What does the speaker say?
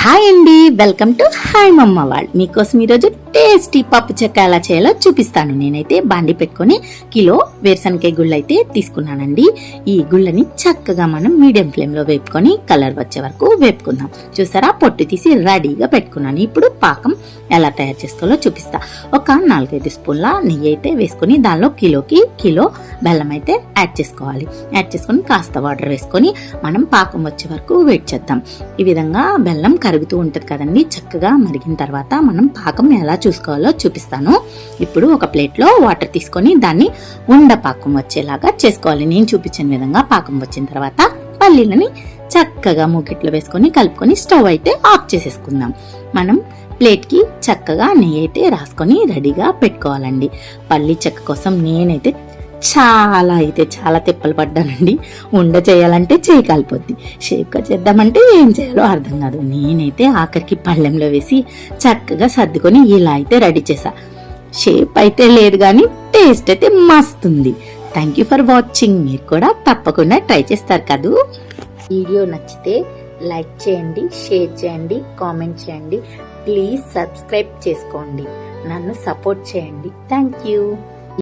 Hi అండి, welcome to hi మమ్మ world. మీకోసం ఈరోజు టేస్టీ పప్పు చెక్క ఎలా చేయాలో చూపిస్తాను. నేనైతే బాండి పెట్టుకొని కిలో వేరుశనగకాయ గుళ్ళు అయితే తీసుకున్నానండి. ఈ గుళ్ళని చక్కగా మనం మీడియం ఫ్లేమ్ లో వేపుకొని కలర్ వచ్చే వరకు వేపుకుందాం. చూసారా, పొట్టు తీసి రెడీగా పెట్టుకున్నాను. ఇప్పుడు పాకం ఎలా తయారు చేసుకోవాలో చూపిస్తా. ఒక 4-5 స్పూన్ల నెయ్యి అయితే వేసుకొని దానిలో కిలో బెల్లం అయితే యాడ్ చేసుకోవాలి. యాడ్ చేసుకొని కాస్త వాటర్ వేసుకొని మనం పాకం వచ్చే వరకు వెయిట్ చేద్దాం. ఈ విధంగా బెల్లం కరుగుతూ ఉంటది కదండి. చక్కగా మరిగిన తర్వాత మనం పాకం ఎలా చూసుకోవాలో చూపిస్తాను. ఇప్పుడు ఒక ప్లేట్ లో వాటర్ తీసుకొని దాన్ని ఉండ పాకం వచ్చేలాగా చేసుకోవాలి. నేను చూపించిన విధంగా పాకం వచ్చిన తర్వాత పల్లీలని చక్కగా మూకిట్లో వేసుకొని కలుపుకొని స్టవ్ అయితే ఆఫ్ చేసేసుకుందాం. మనం ప్లేట్ కి చక్కగా నెయ్యి అయితే రాసుకొని రెడీగా పెట్టుకోవాలండి. పల్లీ చెక్క కోసం నేనైతే చాలా తిప్పలు పడ్డానండి. ఉండ చేయాలంటే చేయి కాలిపోద్ది, షేప్గా చేద్దామంటే ఏం చేయాలో అర్థం కాదు. నేనైతే ఆఖరికి పళ్ళెంలో వేసి చక్కగా సర్దుకొని ఇలా అయితే రెడీ చేసా. షేప్ అయితే లేదు కానీ టేస్ట్ అయితే మస్తుంది. Thank you for watching. మీరు కూడా తప్పకుండా ట్రై చేస్తారు కదూ. వీడియో నచ్చితే లైక్ చేయండి, షేర్ చేయండి, కామెంట్ చేయండి. ప్లీజ్ సబ్స్క్రైబ్ చేసుకోండి, నన్ను సపోర్ట్ చేయండి. Thank you.